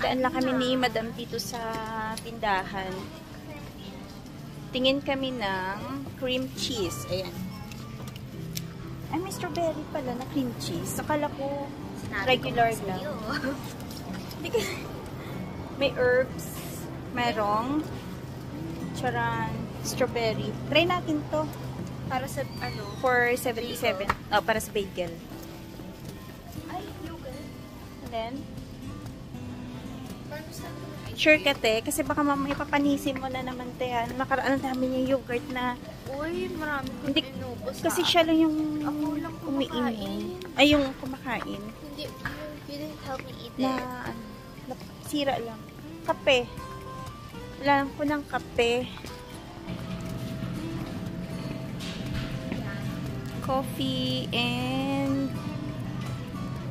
Daan lang kami ni Madam dito sa tindahan. Tingin kami ng cream cheese. Ayan. Ay, may strawberry pala na cream cheese. Akala ko regular lang. May herbs. Merong charan, strawberry. Try natin to. Para sa, ano? For 77. Oh, para sa bagel. Ay, yogurt. And then, sure ka, te. Kasi baka mamaya papanisin mo na naman, te. Nakaraan namin yung yogurt na... Uy, marami ko Hindi, inubos. kasi siya lang yung ako lang umiinom. Ay, yung kumakain. Hindi, you didn't help me eat Na, it. sira lang. Kape. Wala lang po ng kape. Coffee and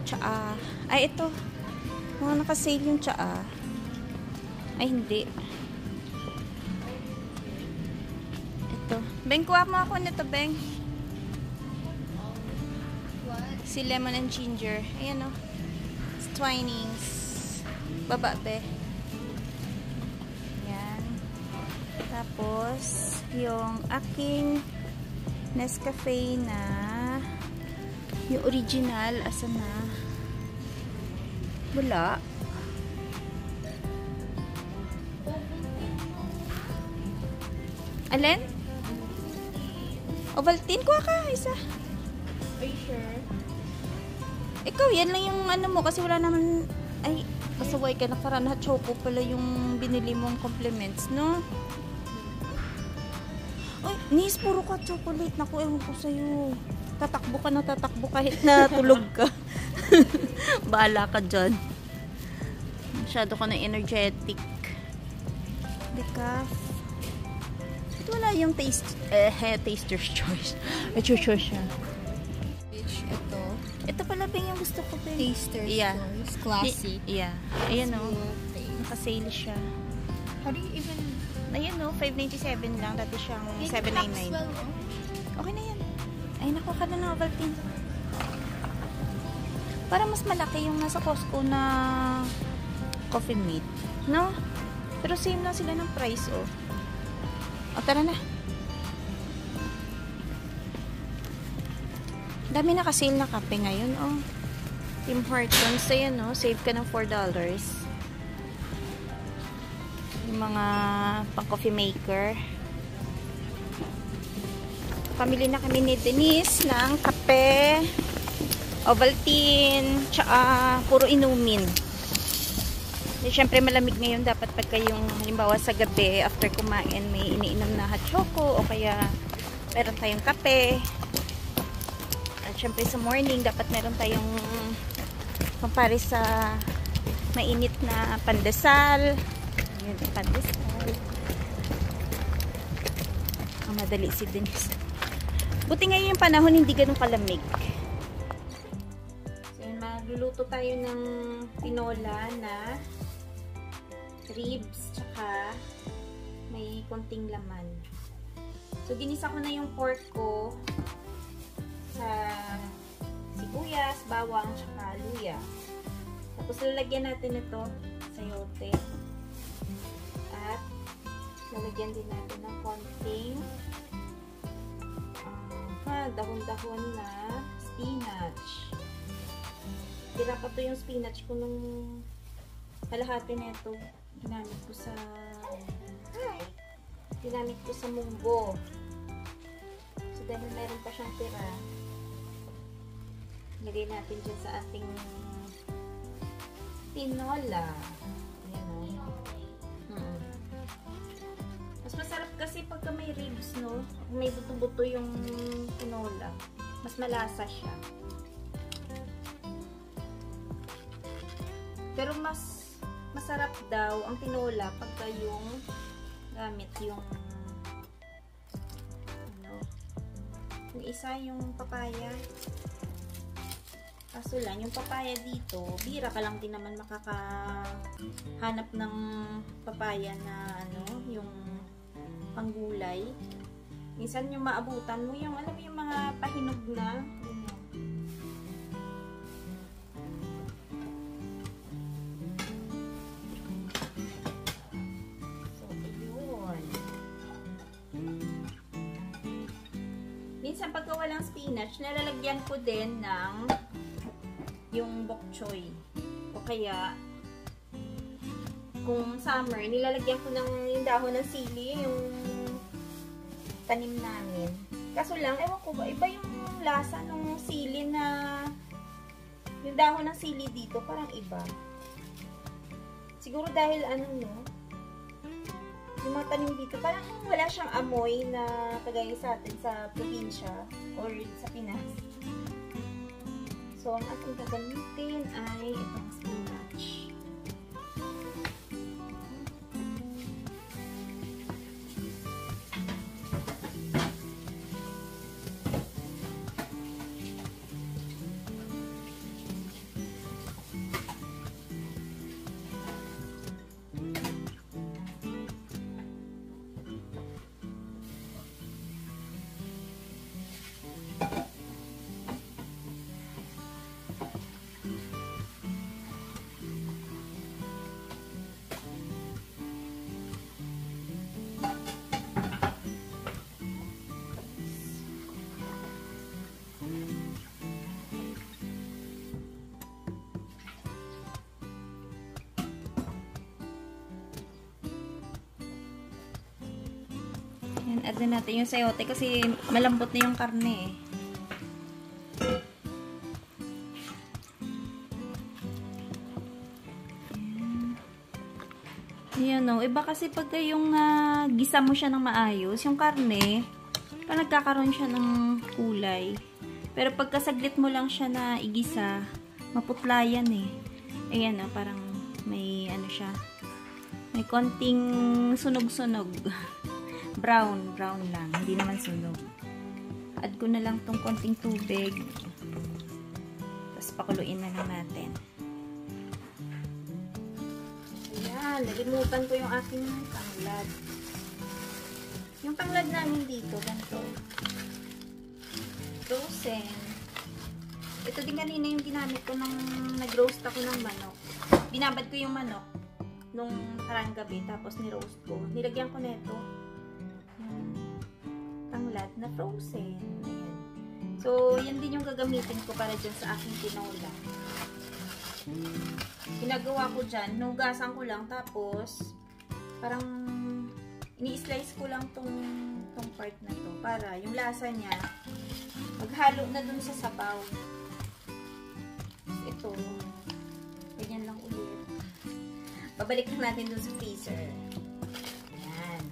tsaa. Ay, ito. Mga nakasale yung tsaa. Ay, hindi. Ito. Beng, kuha mo ako nito, Beng. What? Si lemon and ginger. Ayan, o. It's Twinings. Baba, be. Yan. Tapos, yung aking Nescafe na yung original. Asan na? Wala. Alin? Ovaltine, kuha ka. Isa. Are you sure? Ikaw, yan lang yung ano mo. Kasi wala naman... Ay, pasaway ka. Nakaraan na choco pala yung binili mong compliments, no? Ay, Nis, puro ka chocolate. Naku, ewan ko sa'yo. Tatakbo ka na tatakbo kahit na tulog ka. Bahala ka dyan. Masyado ka na energetic. Decaf. Ito wala yung taster's choice. Choice siya. Ito. Ito pala ba yung gusto ko, babe? Taster's choice. Classy. Yeah. Ayan o. Nakasale siya. How do you even... Ayan o, 597 lang. Dati siyang 799. Okay na yan. Ay, nakuha ka na ng Ovaltine. Para mas malaki yung nasa Costco na coffee meat. No? Pero same lang sila ng price, oh. O, tara na. Dami nakasale na kape ngayon, oh. Tim Hortons, ayan, oh. Save ka ng $4. Yung mga pang-coffee maker. Pamili na kami ni Denise ng kape, Ovaltine, tsaka puro inumin. Siyempre malamig ngayon, dapat pagka yung halimbawa sa gabi after kumain may iniinom na hot choco o kaya meron tayong kape. At siyempre sa morning dapat meron tayong pampare sa mainit na pandesal. Yun, pandesal. Ang madali si Denise. Buti ngayon yung panahon hindi ganun kalamig. So, magluluto tayo ng tinola na ribs, tsaka may konting laman. So, ginisa ko na yung pork ko sa sibuyas, bawang, tsaka luya. Tapos, lalagyan natin ito sa sayote. At, lalagyan din natin ng konting dahon-dahon na spinach. Tira pa to yung spinach ko nung kalahati na ito. Ginamit ko sa munggo. So, dahil meron pa siyang tira, nilagay natin dyan sa ating tinola. Ayan o. Mas masarap kasi pagka may ribs, no? May buto-buto yung tinola. Mas malasa siya. Pero mas masarap daw ang tinola pagka yung gamit yung ano, yung isa yung papaya. Kaso lang, yung papaya dito, bira ka lang din naman makakahanap ng papaya na ano, yung panggulay. Minsan yung maabutan mo, yung alam mo yung mga pahinog na. spinach, nalalagyan ko din ng yung bok choy. O kaya, kung summer, nilalagyan ko ng yung dahon ng sili, yung tanim namin. Kaso lang, ewan ko ba, iba yung lasa ng sili na, yung dahon ng sili dito, parang iba. Siguro dahil ano, no? Yung mga tanim dito, parang wala siyang amoy na kagaya sa atin sa probinsya or sa Pinas. So, ang ating gagamitin ay itong spinach. Add na natin yung sayote kasi malambot na yung karne eh. Ayan o. Iba kasi pagka yung gisa mo siya ng maayos, yung karne, parang nagkakaroon siya ng kulay. Pero pagka saglit mo lang siya na igisa, maputla yan eh. Ayan o. Parang may ano siya. May konting sunog-sunog. Brown lang. Hindi naman sunog. Add ko na lang tong konting tubig. Tapos pakuluin na lang natin. Ayan. Nalimutan ko yung aking tanglad. Yung tanglad namin dito, ganito. Frozen. Ito din kanina yung ginamit ko nung nag-roast ako ng manok. Binabad ko yung manok nung parang gabi. Tapos ni-roast ko. Nilagyan ko nito. Tanglad na frozen. Ayan. So, yan din yung gagamitin ko para dyan sa aking tinola. Ginagawa ko dyan, nugasan ko lang, tapos, parang, ini-slice ko lang tong part na to, para yung lasa niya, maghalo na dun sa sabaw. Ito, ganyan lang ulit. Babalik lang natin dun sa freezer. Ayan.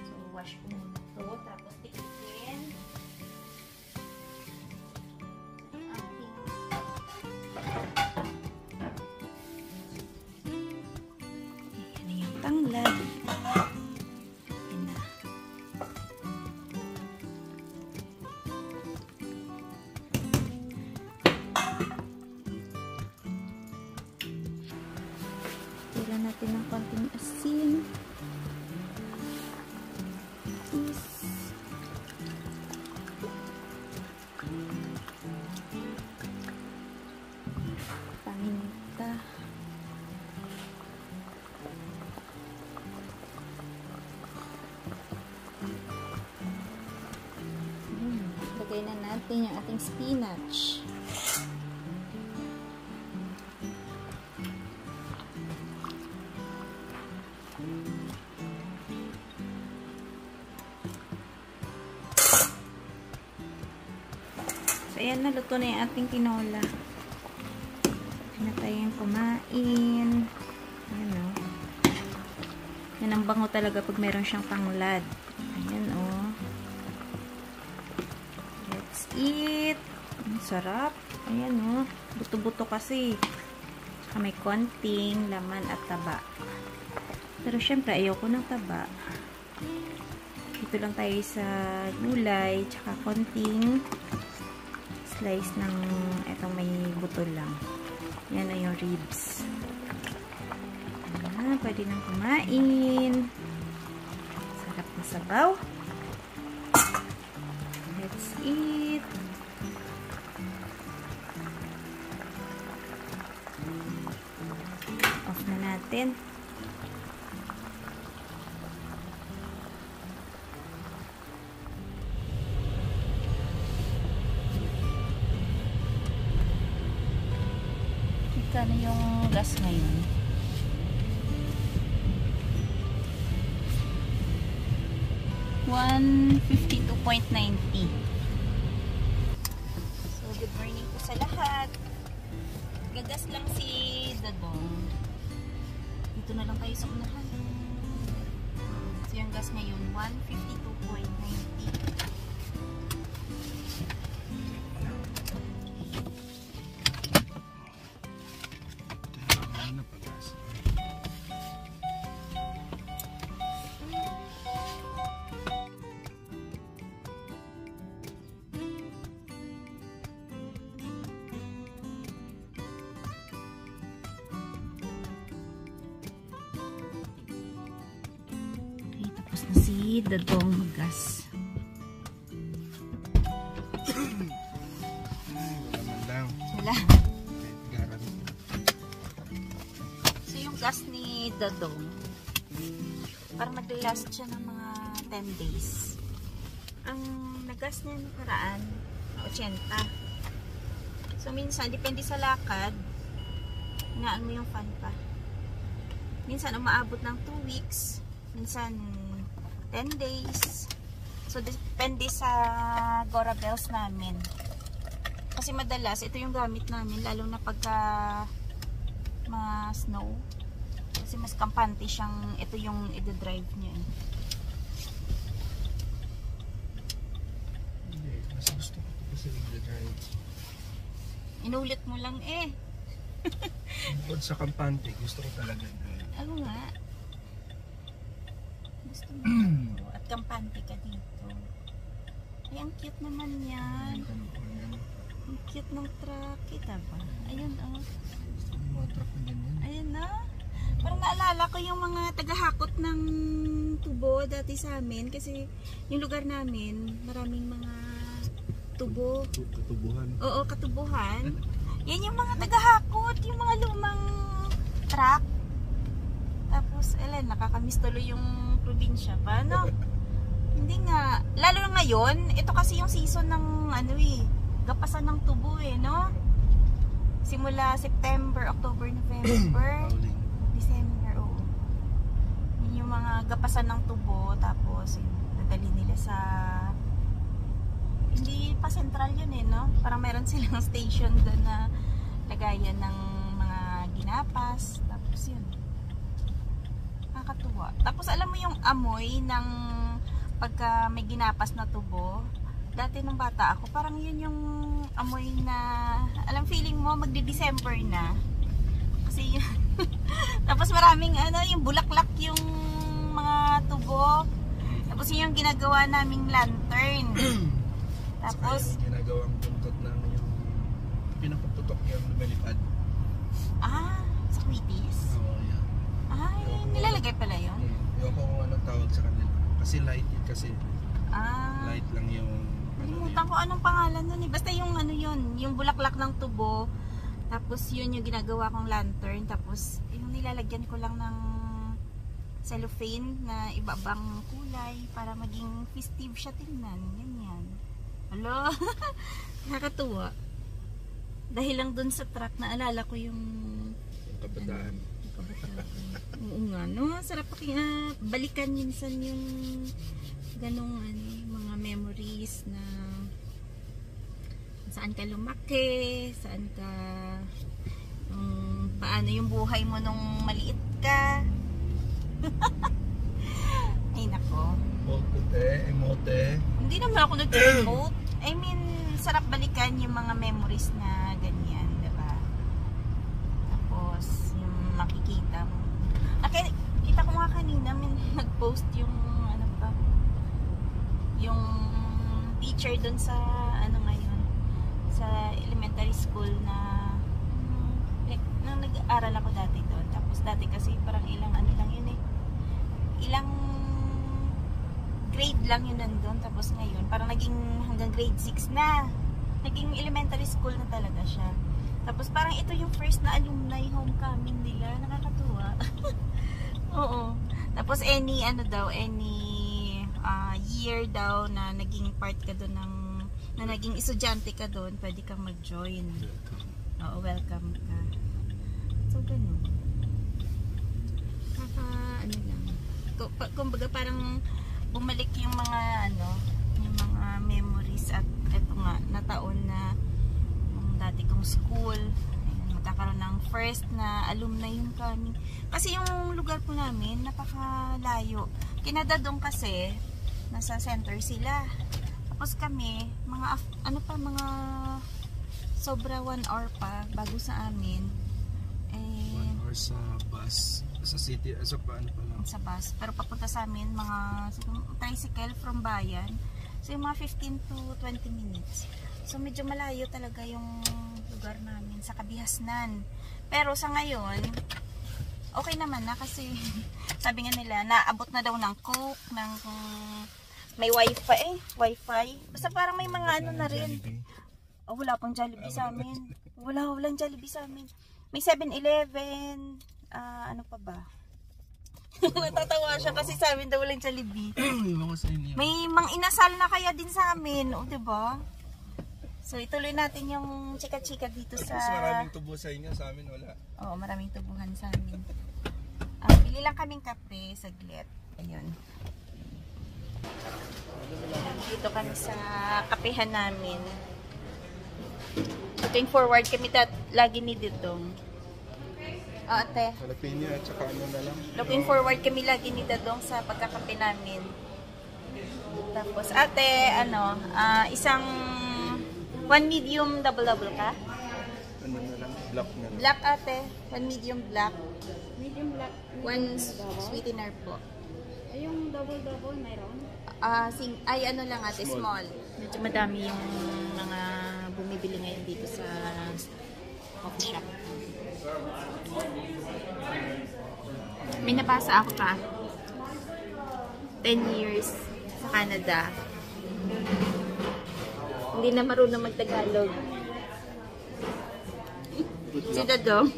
So, wash ko muna. Tapos tikitin ating ayan na yung tanglad. Ayan na. Tira natin ng konting asin. Paminta. Lagay na natin yung ating spinach. Ayan, naluto na yung ating tinola. Na tayong kumain. Ayan o. Yan ang bango talaga pag meron siyang tanglad. Ayan o. Let's eat. Ang sarap. Ayan o. Buto-buto kasi. Saka may konting laman at taba. Pero syempre, ayoko ng taba. Dito lang tayo sa gulay. Tsaka konting slice ng etong may buto lang. Yan na yung ribs. Pwede nang kumain. Sarap na sabaw. Let's eat. Off na natin. magkano yung gas ngayon. $152.90. So, good morning po sa lahat. Gagas lang si Dadong. Dito na lang tayo sa unahan. So, yung gas ngayon, $152.90. Tapos na si Dadong gas. Wala. So yung gas ni Dadong, parang nag-last siya ng mga 10 days. Ang nagas niya nakaraan, 80. So minsan, depende sa lakad, hinaan mo yung fan pa. Minsan umaabot ng 2 weeks, minsan 10 days. So, depende sa Gora Bells namin. Kasi madalas, ito yung gamit namin, lalo na pagka snow. Kasi mas kampante siyang, ito yung i-drive niya. Hindi, mas gusto ko kasi i-drive. Inulit mo lang eh. Bukod sa kampante, gusto ko talaga drive. Ano nga? Gusto mo. At kampante ka dito. Ay, ang cute naman yan. Ang cute ng truck. Kita ba? Ayun, oh. Gusto ko yung mga truck na ganyan. Ayun na. Parang naalala ko yung mga tagahakot ng tubo dati sa amin. Kasi yung lugar namin, maraming mga tubo. Katubuhan. Oo, katubuhan. Yan yung mga tagahakot. Yung mga lumang truck. Tapos, nakakamiss tuloy yung probinsya. Paano? Hindi nga. Lalo na ngayon, ito kasi yung season ng gapasan ng tubo no? Simula September, October, November, December, oo. Yun yung mga gapasan ng tubo. Tapos, dadali nila sa... Hindi pa central yun no? Parang meron silang station doon na lagayan ng mga ginapas. Tapos yun. Nakakatuwa. Tapos alam mo yung amoy ng pagka may ginapas na tubo. Dati nung bata ako, parang yun yung amoy na, alam feeling mo magde-December na. Kasi yun. Tapos maraming yung bulaklak yung mga tubo. Tapos yun yung ginagawa naming lantern. Tapos yung ginagawang buntot ng yung pinapaputok yung lumalipad. Sa Quitis. Oo, yan. Nilalagay pala yun? Yung ko kung anong tawag sa kanila. Kasi light yun kasi. Light lang yung... Nalimutan ko anong pangalan nun eh. Basta yung yun, yung bulaklak ng tubo. Tapos yun yung ginagawa kong lantern. Tapos yung nilalagyan ko lang ng cellophane na iba-ibang kulay para maging festive siya tingnan. Ganyan. Hello? Nakakatuwa. Dahil lang dun sa truck, naalala ko yung kabataan. Oo nga, no? Sarap balikan minsan yung ganong mga memories na saan ka lumaki, saan ka paano yung buhay mo nung maliit ka. Ay nako. Emote. Hindi naman ako nag-emote. I mean, sarap balikan yung mga memories na ganyan, diba? Tapos, yung makikita mo. Kita ko nga kanina, nag-post yung yung teacher dun sa ngayon, sa elementary school na nang nag-aaral ako dati doon. Tapos dati kasi parang ilang lang yun ilang grade lang yun nandun. Tapos ngayon, parang naging hanggang grade 6 na. Naging elementary school na talaga siya. Tapos parang ito yung first na alumni homecoming nila. Nakakatuwa. Oo. Tapos any year daw na naging part ka doon na naging estudyante ka doon, pwede kang mag-join. Oo, welcome ka. ganun. Ano lang. Kumbaga parang bumalik yung mga yung mga memories at eto nga, na taon na yung dati kong school. Ayan, magkakaroon ng first na alumni yung kami. Kasi yung lugar po namin, napakalayo. Kinadadong kasi, nasa center sila. Tapos kami, mga mga sobra 1 hour pa bago sa amin. 1 hour sa bus. Sa city, sa paano pa lang? Sa bus. Pero papunta sa amin, mga tricycle from bayan. So yung mga 15 to 20 minutes. So medyo malayo talaga yung lugar namin sa Kabihasnan. Pero sa ngayon, okay naman na kasi sabi nga nila, naabot na daw ng Coke, ng may wifi. Basta parang may mga na rin. Oh, wala pang Jollibee sa amin. Walang Jollibee sa amin. May 7-Eleven, ano pa ba? Natatawa siya kasi sa amin daw walang Jollibee. May mang inasal na kaya din sa amin, o diba? So ituloy natin yung chika-chika dito sa... Mas maraming tubo sa inyo, sa amin wala. Oo, maraming tubuhan sa amin. Bili lang kaming kape, saglit. Ayun. Dito kami sa kapehan namin. Looking forward kami lagi ni Didong. Ate. Jalapeno at saka ano na lang. Looking forward kami lagi ni Didong sa pagkakape namin. Tapos ate, isang 1 medium double ka? Ano na lang, black na lang. Black ate, 1 medium black. Medium black. 1 sweetener po. Ay, yung double mayroon? Ay ano lang ate, small. Medyo madami yung mga bumibili ngayon dito sa coffee shop. May nabasa ako pa. 10 years sa Canada. Hindi na marunong mag-Tagalog. Si Dadong.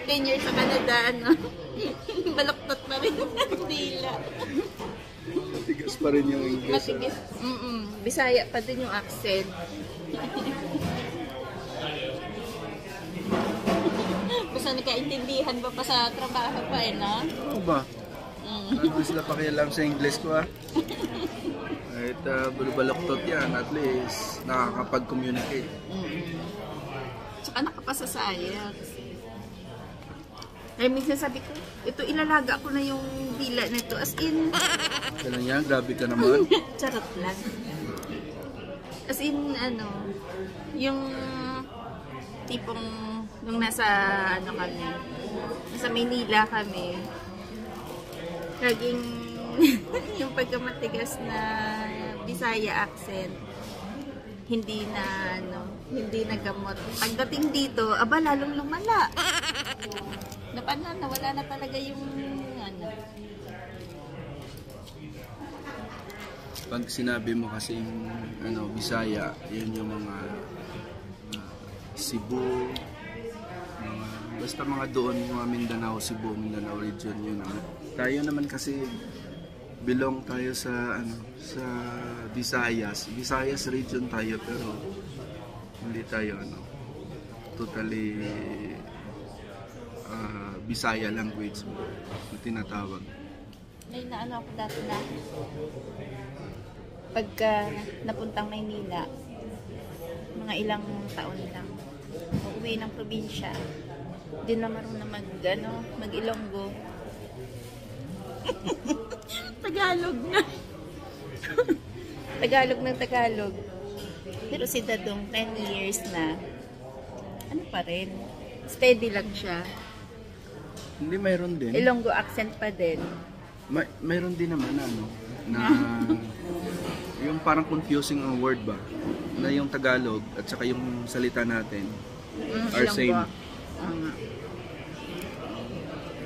10 years sa Canada, baloktot pa rin ang dila. Matigas pa rin yung English. Matigas. Bisaya pa din yung accent. Basta nagkaintindihan ba pa sa trabaho pa no? Oo ba? Nandun sila pakialam sa English ko Kahit baloktot yan, at least nakakapag-communicate. Tsaka nakapasa sa IELTS. Kaya minsan sabi ko, ito ilalaga ko na yung dila na ito. As in... Kailan yan? Grabe ka naman. Charot lang. As in, yung tipong nung nasa kami, nasa Maynila kami, laging yung pagkamatigas na Bisaya accent, hindi na gamot. Pagdating dito, lalong lumala. Nawala na talaga yung Pag sinabi mo kasi yung Bisaya, yun yung mga Cebu, basta mga doon, mga Mindanao, Cebu, Mindanao region yun. Tayo naman kasi belong tayo sa sa Visayas region tayo, pero hindi tayo totally Bisaya language na tinatawag. May ako dati na pagka napuntang Maynila, mga ilang taon lang, uuwi ng probinsya, di na marunong mag-Ilonggo. Tagalog na. Tagalog. Pero si Dadong 10 years na, pa rin, steady lang siya. Hindi, mayroon din. Ilonggo accent pa din. Mayroon din naman na yung parang confusing ang word ba, na yung Tagalog at saka yung salita natin are same.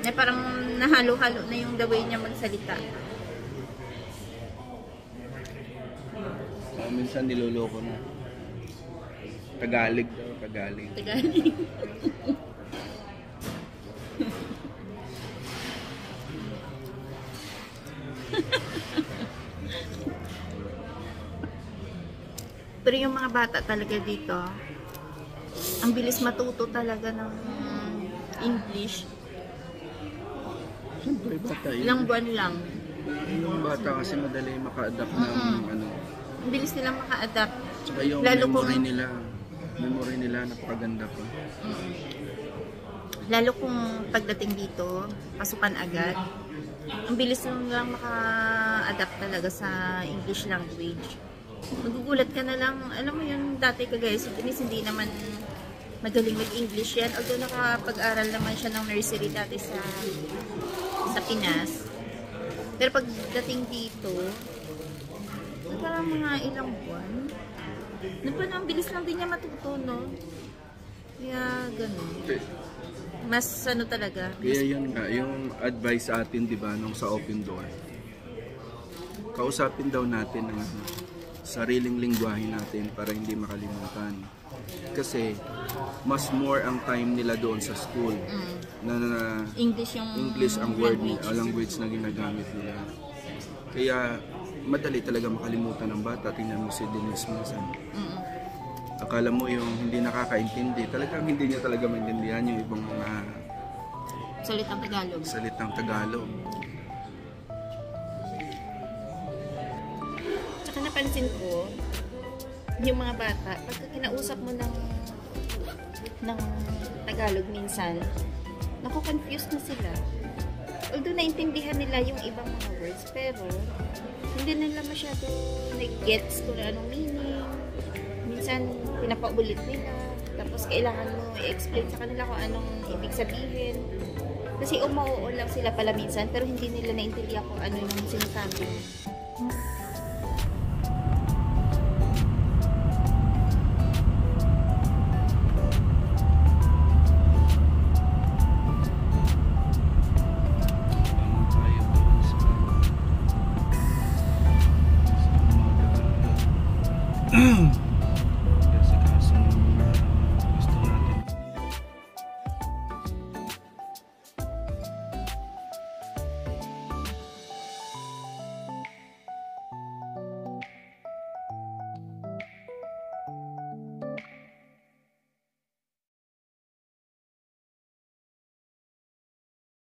Na parang nahalo-halo na yung the way niya magsalita. Minsan niloloko na. Tagalog. Pero yung mga bata talaga dito, ang bilis matuto talaga ng English. Siyempre, bata yun. Ilang buwan lang. Yung bata kasi madali maka-adapt ng ano. Ang bilis nilang maka-adapt. Tsaka yung Lalo memory nila napakaganda pa. Lalo kung pagdating dito, pasukan agad. Ang bilis lang maka-adapt talaga sa English language. Magugulat ka na lang, alam mo yun, dati kagaya si Denise, hindi naman magaling mag-English yan. Although nakapag-aral naman siya ng nursery dati sa Pinas. Pero pagdating dito, parang mga ilang buwan, ang bilis lang din niya matuto, no? Kaya, ganun. Mas ano talaga. Kaya yun nga, yung advice sa atin, di ba, nung sa open door. Kausapin daw natin ang sariling lingwahe natin para hindi makalimutan. Kasi, mas more ang time nila doon sa school. Na English ang language na ginagamit nila. Kaya, madali talaga makalimutan ng bata. Tingnan mo si Denise minsan. Akala mo yung hindi nakakaintindi, talagang hindi niya talaga maintindihan yung ibang mga salitang Tagalog. Tsaka napansin ko, yung mga bata, pagka kinausap mo ng Tagalog minsan, naku-confused na sila. Although naintindihan nila yung ibang mga words, pero hindi nila masyado nag-gets kung anong meaning. Minsan, pinapaulit nila. Tapos, kailangan mo i-explain sa kanila kung anong ibig sabihin. Kasi umuoo lang sila pala minsan, pero hindi nila naintindihan kung ano yung sinasabi. Tayo